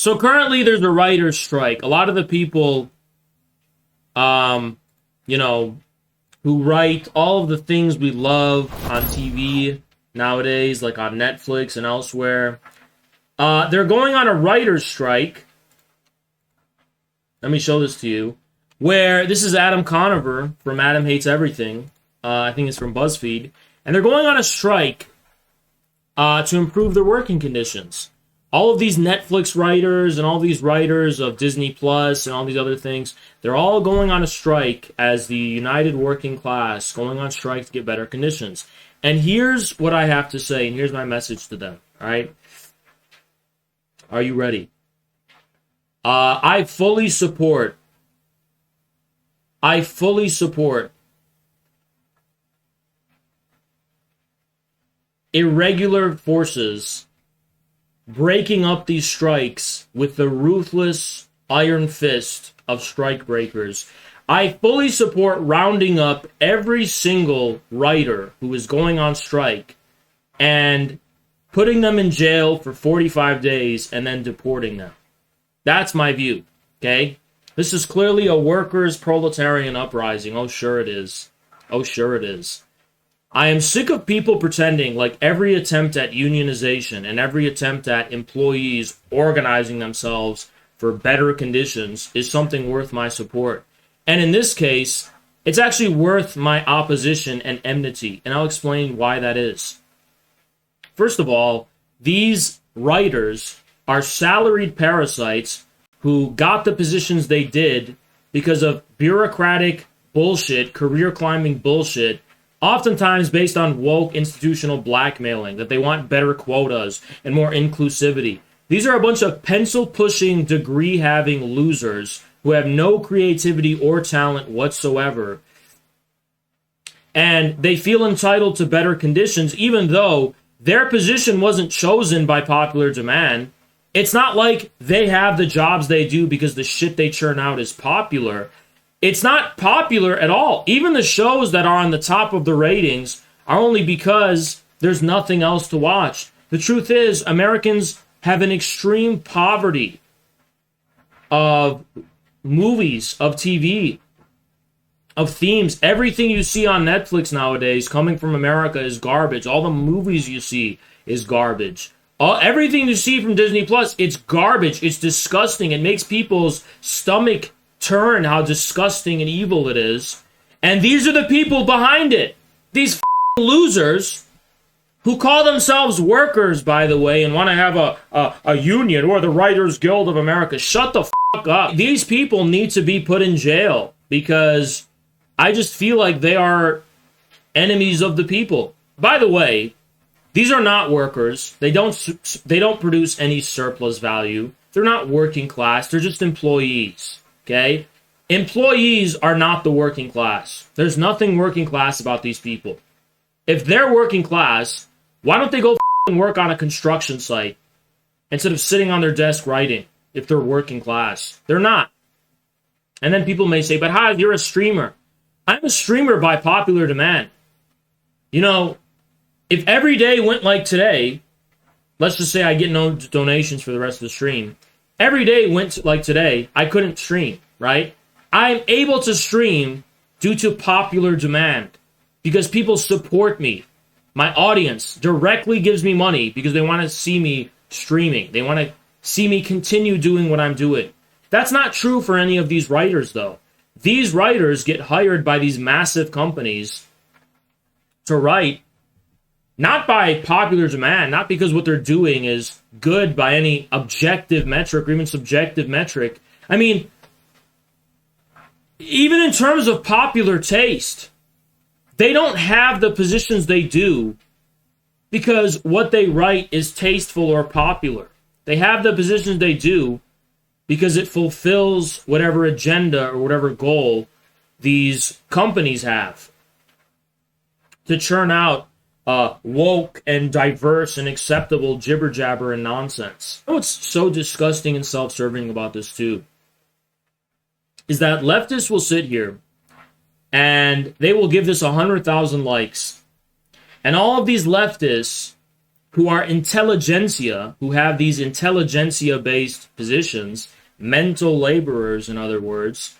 So currently there's a writer's strike. A lot of the people, you know, who write all of the things we love on TV nowadays, like on Netflix and elsewhere, they're going on a writer's strike. Let me show this to you. Where this is Adam Conover from Adam Hates Everything. I think it's from BuzzFeed. And they're going on a strike to improve their working conditions. All of these Netflix writers and all these writers of Disney Plus and all these other things, they're all going on a strike as the united working class, going on strike to get better conditions. And here's what I have to say, and here's my message to them, all right? Are you ready? I fully support irregular forces breaking up these strikes with the ruthless iron fist of strikebreakers. I fully support rounding up every single writer who is going on strike and putting them in jail for 45 days and then deporting them. That's my view, okay? This is clearly a workers' proletarian uprising. Oh, sure it is. Oh, sure it is. I am sick of people pretending like every attempt at unionization and every attempt at employees organizing themselves for better conditions is something worth my support. And in this case, it's actually worth my opposition and enmity, and I'll explain why that is. First of all, these writers are salaried parasites who got the positions they did because of bureaucratic bullshit, career climbing bullshit, oftentimes based on woke institutional blackmailing, that they want better quotas and more inclusivity. These are a bunch of pencil-pushing, degree-having losers who have no creativity or talent whatsoever. And they feel entitled to better conditions, even though their position wasn't chosen by popular demand. It's not like they have the jobs they do because the shit they churn out is popular. It's not popular at all. Even the shows that are on the top of the ratings are only because there's nothing else to watch. The truth is, Americans have an extreme poverty of movies, of TV, of themes. Everything you see on Netflix nowadays coming from America is garbage. All the movies you see is garbage. Everything you see from Disney Plus, it's garbage. It's disgusting. It makes people's stomach turn how disgusting and evil it is. And these are the people behind it. These losers who call themselves workers, by the way, and want to have a union or the Writers Guild of America. Shut the fuck up. These people need to be put in jail because I just feel like they are enemies of the people. By the way, these are not workers. They don't produce any surplus value. They're not working class. They're just employees. Okay? Employees are not the working class. There's nothing working class about these people. If they're working class, why don't they go work on a construction site instead of sitting on their desk writing if they're working class? They're not. And then people may say, but hi, you're a streamer. I'm a streamer by popular demand. You know, if every day went like today, let's just say I get no donations for the rest of the stream. Every day went like today, I couldn't stream, right? I'm able to stream due to popular demand because people support me. My audience directly gives me money because they want to see me streaming. They want to see me continue doing what I'm doing. That's not true for any of these writers, though. These writers get hired by these massive companies to write not by popular demand, not because what they're doing is good by any objective metric or even subjective metric. I mean, even in terms of popular taste, they don't have the positions they do because what they write is tasteful or popular. They have the positions they do because it fulfills whatever agenda or whatever goal these companies have to churn out woke and diverse and acceptable jibber jabber and nonsense. You know what's so disgusting and self-serving about this too is that leftists will sit here and they will give this 100,000 likes, and all of these leftists who are intelligentsia, who have these intelligentsia-based positions, mental laborers, in other words,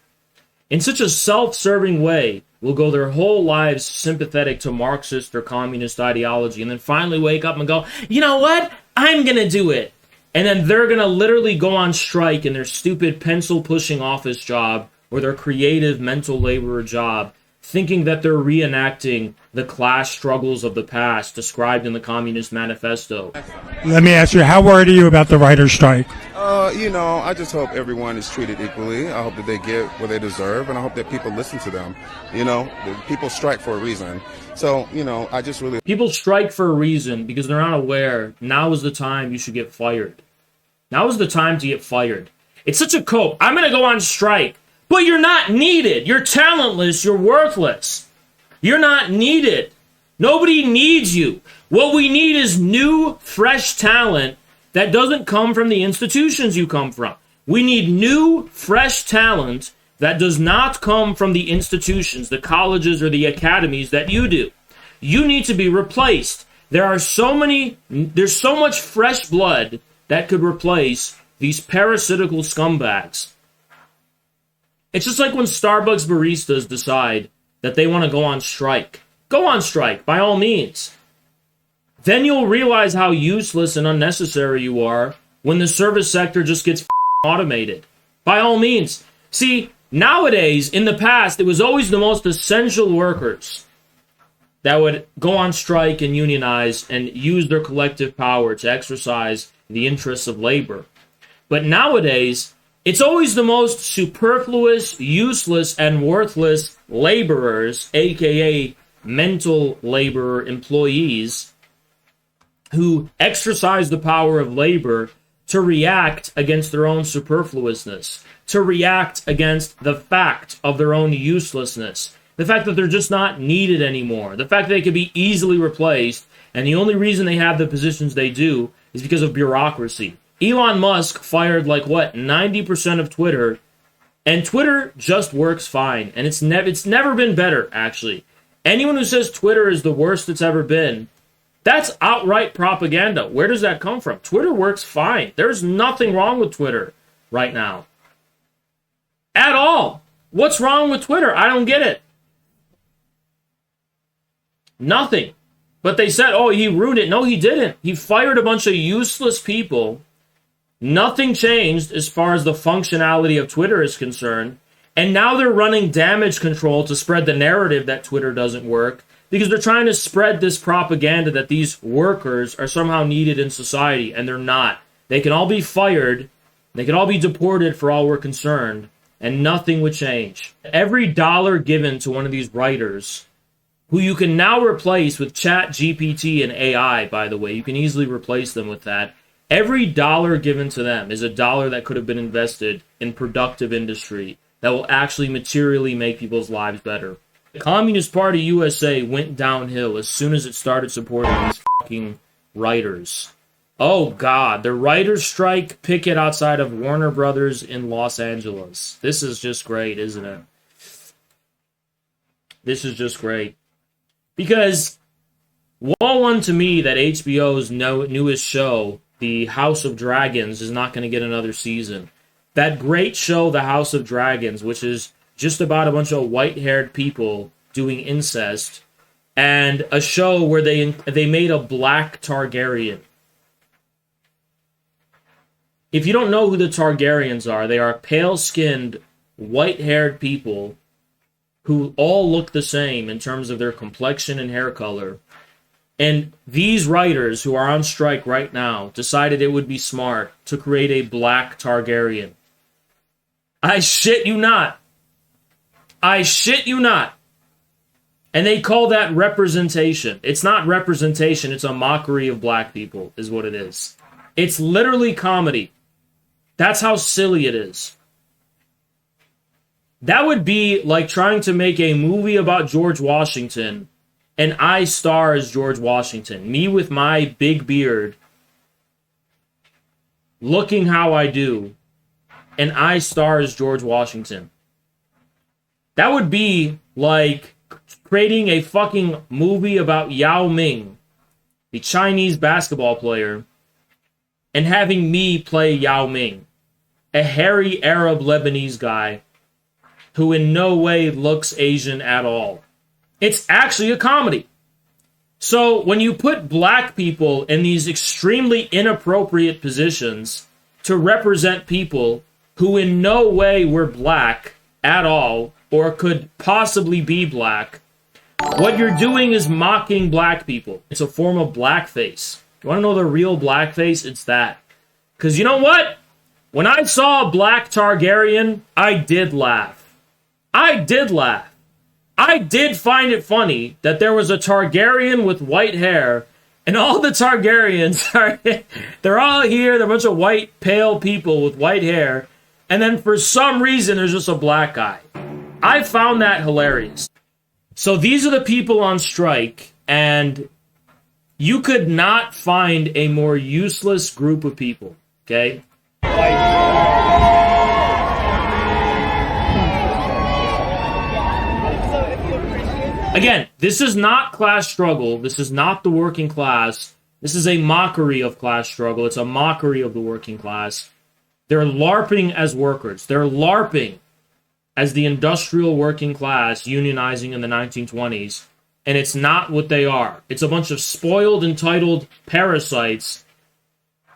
in such a self-serving way, will go their whole lives sympathetic to Marxist or communist ideology, and then finally wake up and go, you know what? I'm going to do it. And then they're going to literally go on strike in their stupid pencil-pushing office job or their creative mental laborer job, thinking that they're reenacting the class struggles of the past described in the Communist Manifesto. Let me ask you, how worried are you about the writer's strike? I just hope everyone is treated equally. I hope that they get what they deserve, and I hope that people listen to them. People strike for a reason. So, I just really... People strike for a reason because they're not aware. Now is the time you should get fired. Now is the time to get fired. It's such a cope. I'm going to go on strike. But you're not needed. You're talentless. You're worthless. You're not needed. Nobody needs you. What we need is new, fresh talent that doesn't come from the institutions you come from. We need new, fresh talent that does not come from the institutions, the colleges or the academies that you do. You need to be replaced. There's so much fresh blood that could replace these parasitical scumbags. It's just like when Starbucks baristas decide that they want to go on strike. Go on strike, by all means. Then you'll realize how useless and unnecessary you are when the service sector just gets automated. By all means. See, nowadays, in the past, it was always the most essential workers that would go on strike and unionize and use their collective power to exercise the interests of labor. But nowadays, it's always the most superfluous, useless, and worthless laborers, aka mental labor employees, who exercise the power of labor to react against their own superfluousness, to react against the fact of their own uselessness, the fact that they're just not needed anymore, the fact that they can be easily replaced, and the only reason they have the positions they do is because of bureaucracy. Elon Musk fired 90% of Twitter, and Twitter just works fine, and it's never been better, actually. Anyone who says Twitter is the worst it's ever been, that's outright propaganda. Where does that come from? Twitter works fine. There's nothing wrong with Twitter right now. At all. What's wrong with Twitter? I don't get it. Nothing. But they said, oh, he ruined it. No, he didn't. He fired a bunch of useless people. Nothing changed as far as the functionality of Twitter is concerned. And now they're running damage control to spread the narrative that Twitter doesn't work, because they're trying to spread this propaganda that these workers are somehow needed in society, and they're not. They can all be fired, they can all be deported for all we're concerned, and nothing would change. Every dollar given to one of these writers, who you can now replace with Chat GPT and AI, by the way, you can easily replace them with that. Every dollar given to them is a dollar that could have been invested in productive industry that will actually materially make people's lives better. The Communist Party USA went downhill as soon as it started supporting these fucking writers. Oh God, the writers' strike picket outside of Warner Brothers in Los Angeles. This is just great, isn't it? This is just great. Because woe unto me that HBO's newest show, The House of Dragons, is not going to get another season. That great show, The House of Dragons, which is just about a bunch of white-haired people doing incest, and a show where they made a black Targaryen. If you don't know who the Targaryens are, they are pale-skinned, white-haired people who all look the same in terms of their complexion and hair color. And these writers who are on strike right now decided it would be smart to create a black Targaryen. I shit you not. I shit you not. And they call that representation. It's not representation, it's a mockery of black people, is what it is. It's literally comedy. That's how silly it is. That would be like trying to make a movie about George Washington, and I star as George Washington. Me with my big beard, looking how I do, and I star as George Washington. That would be like creating a fucking movie about Yao Ming, a Chinese basketball player, and having me play Yao Ming, a hairy Arab Lebanese guy who in no way looks Asian at all. It's actually a comedy. So when you put black people in these extremely inappropriate positions to represent people who in no way were black at all or could possibly be black, what you're doing is mocking black people. It's a form of blackface. You want to know the real blackface? It's that. Because you know what? When I saw a black Targaryen, I did laugh. I did laugh. I did find it funny that there was a Targaryen with white hair, and all the Targaryens they're all here, they're a bunch of white, pale people with white hair, and then for some reason there's just a black guy. I found that hilarious. So these are the people on strike, and you could not find a more useless group of people, okay? Again, this is not class struggle. This is not the working class. This is a mockery of class struggle. It's a mockery of the working class. They're LARPing as workers. They're LARPing as the industrial working class unionizing in the 1920s. And it's not what they are. It's a bunch of spoiled, entitled parasites,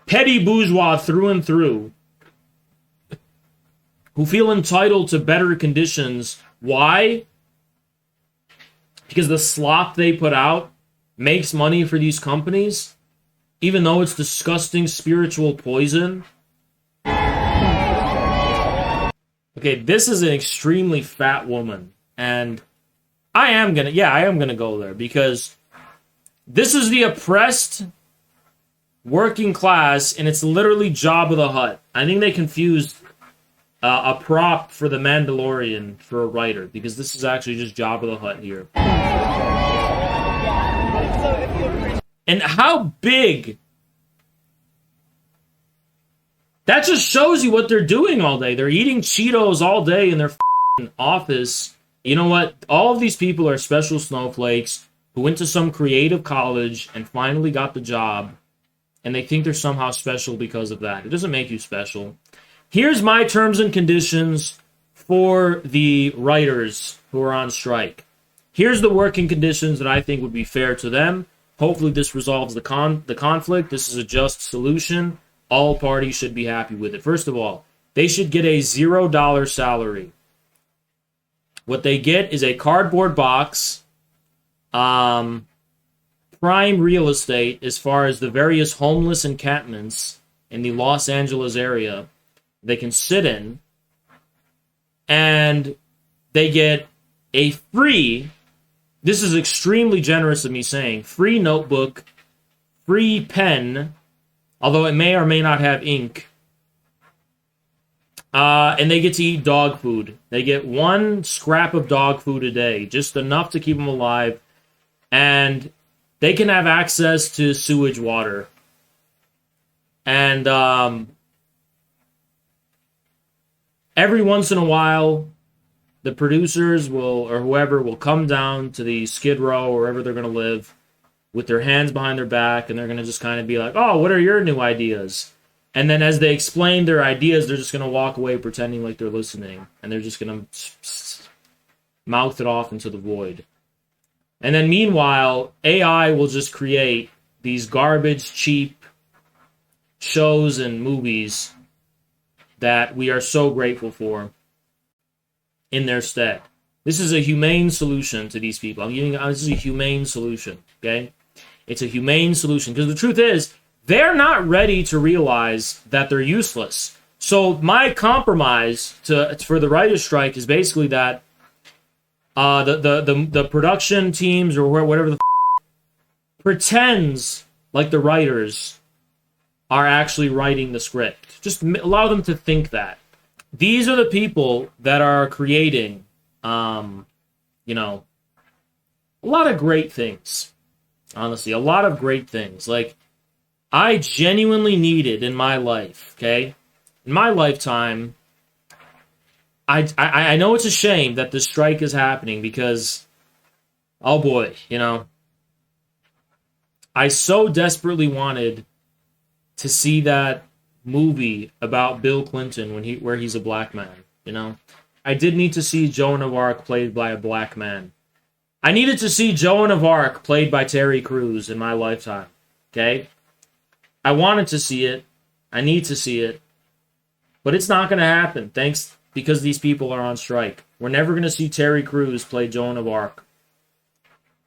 petty bourgeois through and through, who feel entitled to better conditions. Why? Because the slop they put out makes money for these companies, even though it's disgusting spiritual poison. Okay, this is an extremely fat woman, and I am gonna go there, because this is the oppressed working class, and it's literally Jabba the Hutt. I think they confused a prop for the Mandalorian for a writer, because this is actually just Jabba the Hutt here. And how big? That just shows you what they're doing all day. They're eating Cheetos all day in their office. You know what? All of these people are special snowflakes who went to some creative college and finally got the job, and they think they're somehow special because of that. It doesn't make you special. Here's my terms and conditions for the writers who are on strike. Here's the working conditions that I think would be fair to them. Hopefully this resolves the conflict. This is a just solution. All parties should be happy with it. First of all, they should get a $0 salary. What they get is a cardboard box, prime real estate as far as the various homeless encampments in the Los Angeles area they can sit in, and they get a free, this is extremely generous of me saying, free notebook, free pen, although it may or may not have ink, and they get to eat dog food. They get one scrap of dog food a day, just enough to keep them alive, and they can have access to sewage water. And every once in a while, the producers will, or whoever, will come down to the Skid Row or wherever they're going to live with their hands behind their back, and they're going to just kind of be like, oh, what are your new ideas? And then as they explain their ideas, they're just going to walk away pretending like they're listening, and they're just going to mouth it off into the void. And then meanwhile, AI will just create these garbage, cheap shows and movies that we are so grateful for in their stead. This is a humane solution to these people. This is a humane solution, okay? It's a humane solution, because the truth is, they're not ready to realize that they're useless. So my compromise for the writer's strike is basically that the production teams or whatever pretends like the writers are actually writing the script. Just allow them to think that. These are the people that are creating, a lot of great things. Honestly, a lot of great things. Like, I genuinely needed in my life, okay? In my lifetime, I know it's a shame that the strike is happening because, oh boy, I so desperately wanted to see that movie about Bill Clinton where he's a black man, you know? I did need to see Joan of Arc played by a black man. I needed to see Joan of Arc played by Terry Crews in my lifetime, okay? I wanted to see it. I need to see it. But it's not going to happen, because these people are on strike. We're never going to see Terry Crews play Joan of Arc.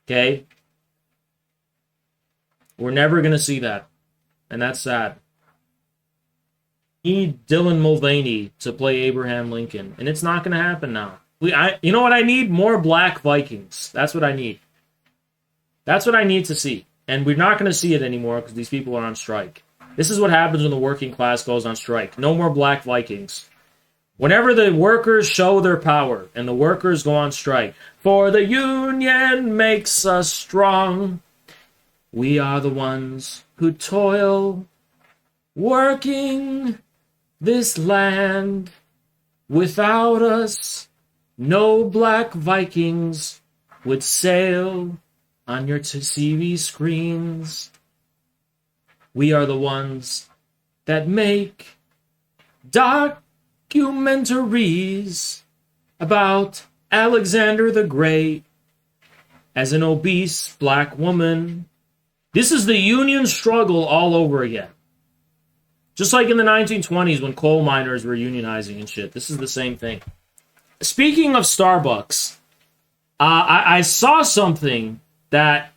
Okay? We're never going to see that. And that's sad. We need Dylan Mulvaney to play Abraham Lincoln. And it's not going to happen now. You know what I need? More black Vikings. That's what I need. That's what I need to see. And we're not going to see it anymore because these people are on strike. This is what happens when the working class goes on strike. No more black Vikings. Whenever the workers show their power and the workers go on strike, for the union makes us strong. We are the ones who toil, working this land. Without us, no black Vikings would sail on your TV screens. We are the ones that make documentaries about Alexander the Great as an obese black woman. This is the union struggle all over again. Just like in the 1920s when coal miners were unionizing and shit. This is the same thing. Speaking of Starbucks, I saw something that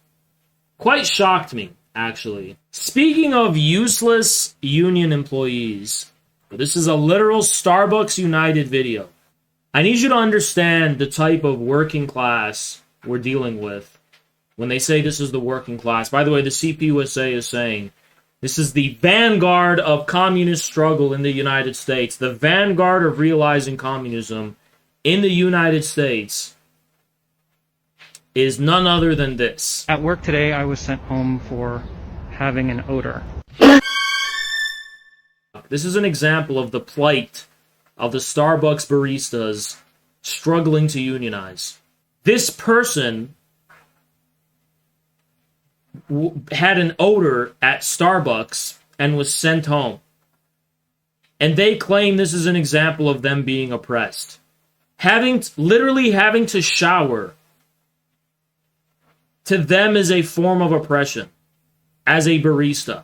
quite shocked me, actually. Speaking of useless union employees, this is a literal Starbucks United video. I need you to understand the type of working class we're dealing with when they say this is the working class. By the way, the CPUSA is saying this is the vanguard of communist struggle in the United States. The vanguard of realizing communism in the United States is none other than this. At work today, I was sent home for having an odor. This is an example of the plight of the Starbucks baristas struggling to unionize. This person had an odor at Starbucks and was sent home. And they claim this is an example of them being oppressed. Literally having to shower to them is a form of oppression as a barista.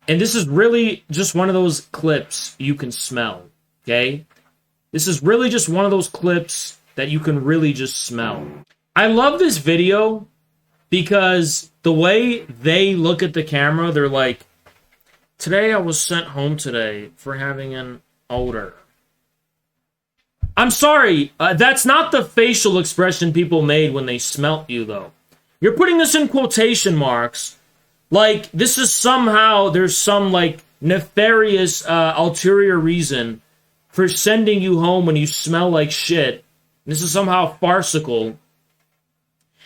And this is really just one of those clips you can smell, okay? This is really just one of those clips that you can really just smell. I love this video because the way they look at the camera, they're like, today I was sent home today for having an odor. I'm sorry, that's not the facial expression people made when they smelt you, though. You're putting this in quotation marks, like this is somehow, there's some like nefarious ulterior reason for sending you home when you smell like shit. This is somehow farcical.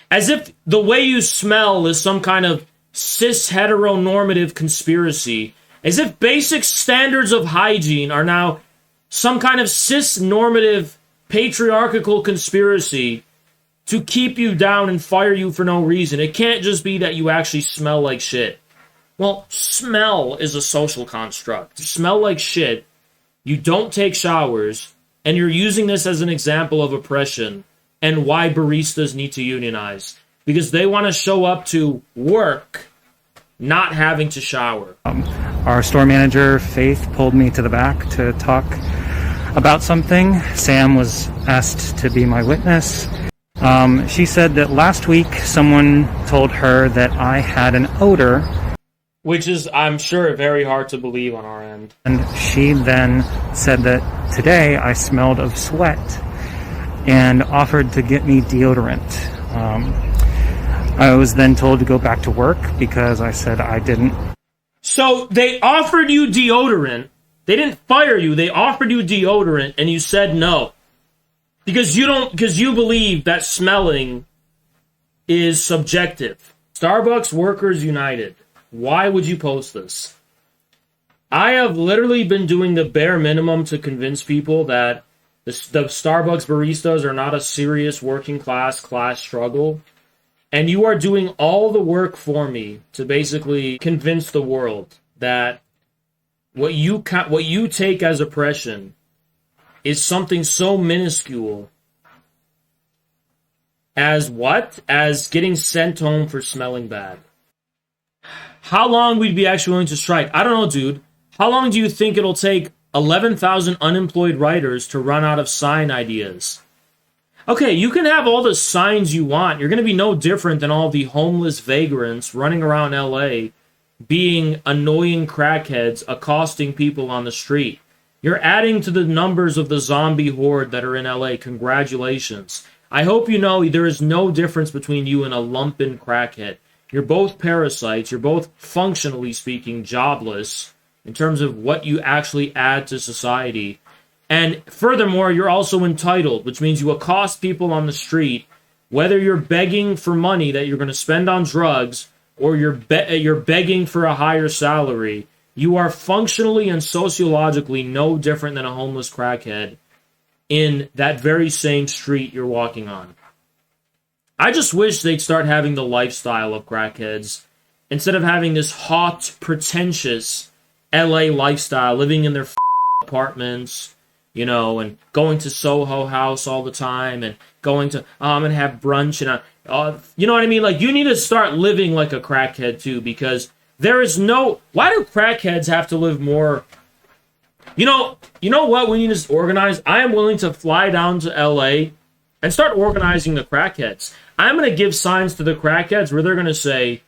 As if the way you smell is some kind of cis heteronormative conspiracy. As if basic standards of hygiene are now some kind of cis-normative patriarchal conspiracy to keep you down and fire you for no reason. It can't just be that you actually smell like shit. Well, smell is a social construct. You smell like shit, you don't take showers, and you're using this as an example of oppression and why baristas need to unionize. Because they want to show up to work not having to shower. Our store manager, Faith, pulled me to the back to talk about something. Sam was asked to be my witness. She said that last week someone told her that I had an odor. Which is, I'm sure, very hard to believe on our end. And she then said that today I smelled of sweat and offered to get me deodorant. I was then told to go back to work because I said I didn't. So they offered you deodorant. They didn't fire you. They offered you deodorant and you said no. Because you believe that smelling is subjective. Starbucks Workers United. Why would you post this? I have literally been doing the bare minimum to convince people that the Starbucks baristas are not a serious working class struggle. And you are doing all the work for me to basically convince the world that what you take as oppression is something so minuscule as what? As getting sent home for smelling bad. How long we'd be actually willing to strike? I don't know, dude. How long do you think it'll take 11,000 unemployed writers to run out of sign ideas? Okay, you can have all the signs you want. You're going to be no different than all the homeless vagrants running around LA being annoying crackheads accosting people on the street. You're adding to the numbers of the zombie horde that are in LA. Congratulations. I hope you know there is no difference between you and a lumpen crackhead. You're both parasites. You're both, functionally speaking, jobless in terms of what you actually add to society. And furthermore, you're also entitled, which means you accost people on the street, whether you're begging for money that you're going to spend on drugs or you're begging for a higher salary. You are functionally and sociologically no different than a homeless crackhead in that very same street you're walking on. I just wish they'd start having the lifestyle of crackheads instead of having this hot, pretentious LA lifestyle, living in their apartments, you know, and going to Soho House all the time and going to, I'm going to have brunch and, you know what I mean? Like, you need to start living like a crackhead too, because there is no, why do crackheads have to live more? You know what we need to organize? I am willing to fly down to LA and start organizing the crackheads. I'm going to give signs to the crackheads where they're going to say,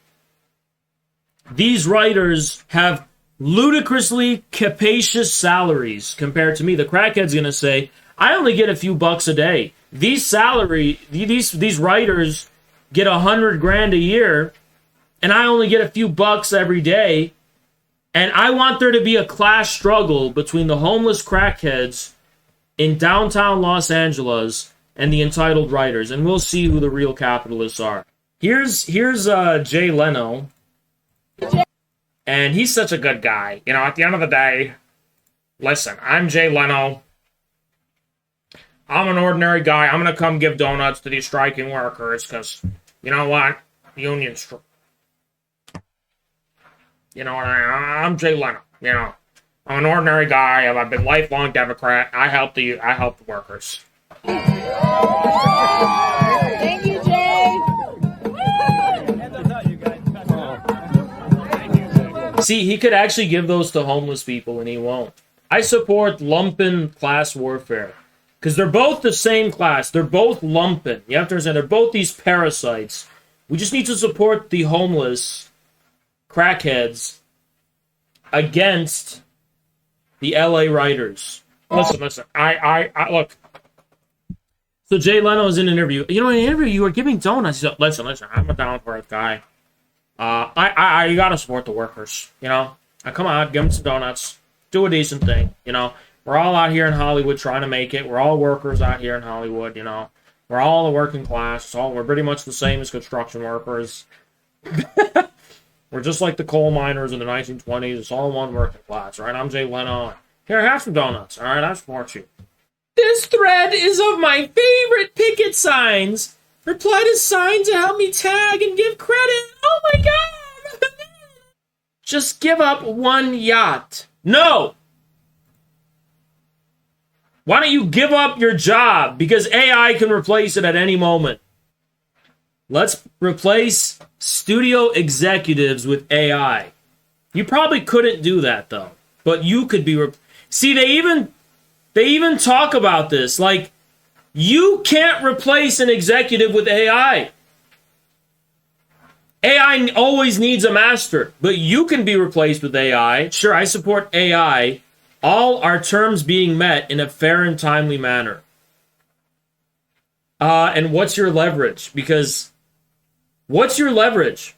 these writers have ludicrously capacious salaries compared to me. The crackhead's going to say, I only get a few bucks a day. These writers get $100,000 a year, and I only get a few bucks every day. And I want there to be a class struggle between the homeless crackheads in downtown Los Angeles and the entitled writers, and we'll see who the real capitalists are. Here's Jay Leno, and he's such a good guy. You know, at the end of the day, listen, I'm Jay Leno. I'm an ordinary guy. I'm going to come give donuts to these striking workers because, you know what? Unions. You know what I'm Jay Leno. You know, I'm an ordinary guy. I'm a lifelong Democrat. I help the workers. Thank you, Jay. See, he could actually give those to homeless people, and he won't. I support lumpen class warfare. Because they're both the same class. They're both lumpen. You have to understand, they're both these parasites. We just need to support the homeless crackheads against the LA writers. Listen. I look. So Jay Leno is in an interview. You know, in an interview, you were giving donuts. He said, listen, I'm a down-to-earth guy. You gotta support the workers, you know? Come on, give them some donuts. Do a decent thing, you know? We're all out here in Hollywood trying to make it. We're all workers out here in Hollywood, you know? We're all the working class. We're pretty much the same as construction workers. We're just like the coal miners in the 1920s. It's all one working class, right? I'm Jay Leno. Here, have some donuts, all right? I support you. This thread is of my favorite picket signs. Reply to sign to help me tag and give credit. Oh my god! Just give up one yacht. No! Why don't you give up your job? Because AI can replace it at any moment. Let's replace studio executives with AI. You probably couldn't do that, though. But you could be... See, they even talk about this. Like, you can't replace an executive with AI. AI always needs a master. But you can be replaced with AI. Sure, I support AI. All our terms being met in a fair and timely manner. And what's your leverage? Because what's your leverage?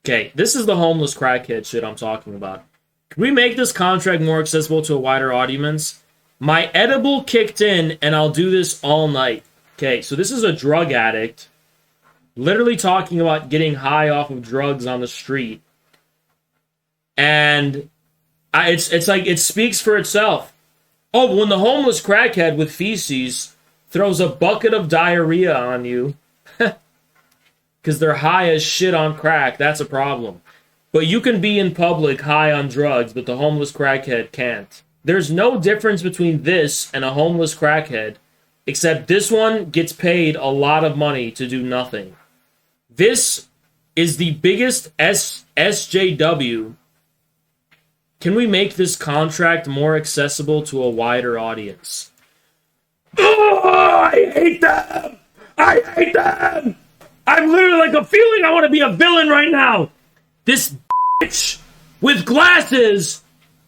Okay, this is the homeless crackhead shit I'm talking about. Can we make this contract more accessible to a wider audience? My edible kicked in, and I'll do this all night. Okay, so this is a drug addict literally talking about getting high off of drugs on the street. And it's like, it speaks for itself. Oh, when the homeless crackhead with feces throws a bucket of diarrhea on you, Because they're high as shit on crack. That's a problem. But you can be in public high on drugs, but the homeless crackhead can't. There's no difference between this and a homeless crackhead, except this one gets paid a lot of money to do nothing. This is the biggest SJW. Can we make this contract more accessible to a wider audience? Oh, I hate them! I hate them! I'm literally like a feeling I want to be a villain right now. This bitch with glasses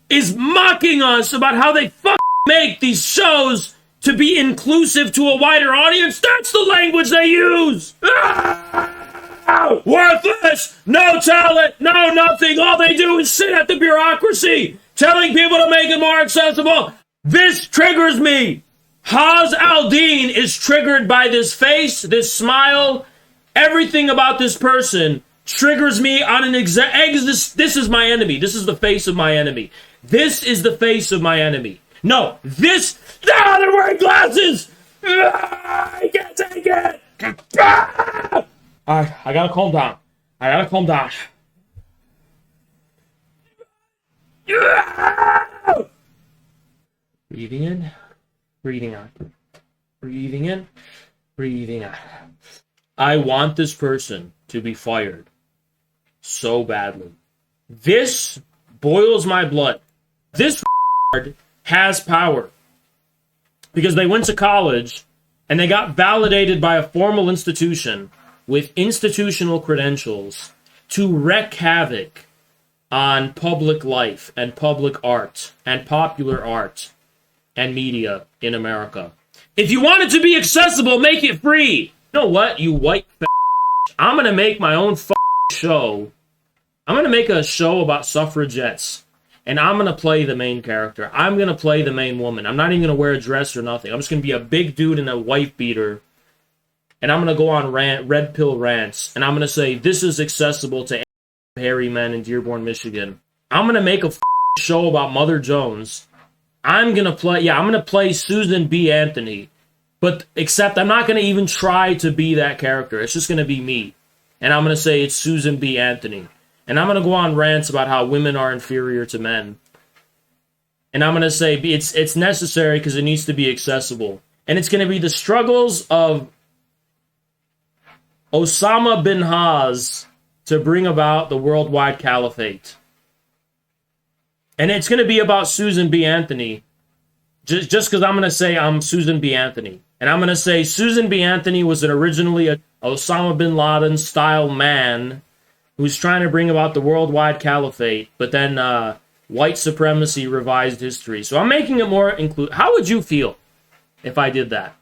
is mocking us about how they make these shows to be inclusive to a wider audience. That's the language they use. Worthless, no talent, no nothing. All they do is sit at the bureaucracy, telling people to make it more accessible. This triggers me. Haz al-Din is triggered by this face, this smile. Everything about this person triggers me on an this is my enemy. This is the face of my enemy. This is the face of my enemy. No, this... Ah, they're wearing glasses! Ah, I can't take it! Ah! Alright, I gotta calm down. Ah! Breathing in, breathing out. Breathing in, breathing out. I want this person to be fired so badly. This boils my blood. This has power because they went to college and they got validated by a formal institution with institutional credentials to wreak havoc on public life and public art and popular art and media in America. If you want it to be accessible, make it free. You know what, you white I'm going to make my own show. I'm going to make a show about suffragettes. And I'm going to play the main character. I'm going to play the main woman. I'm not even going to wear a dress or nothing. I'm just going to be a big dude in a wife beater. And I'm going to go on red pill rants. And I'm going to say, this is accessible to hairy men in Dearborn, Michigan. I'm going to make a show about Mother Jones. I'm going to play Susan B. Anthony. But except I'm not going to even try to be that character. It's just going to be me. And I'm going to say it's Susan B. Anthony. And I'm going to go on rants about how women are inferior to men. And I'm going to say it's necessary because it needs to be accessible. And it's going to be the struggles of Osama bin Haz to bring about the worldwide caliphate. And it's going to be about Susan B. Anthony. Just because I'm going to say I'm Susan B. Anthony. And I'm going to say Susan B. Anthony was originally a Osama bin Laden style man who's trying to bring about the worldwide caliphate, but then white supremacy revised history. So I'm making it more inclusive. How would you feel if I did that?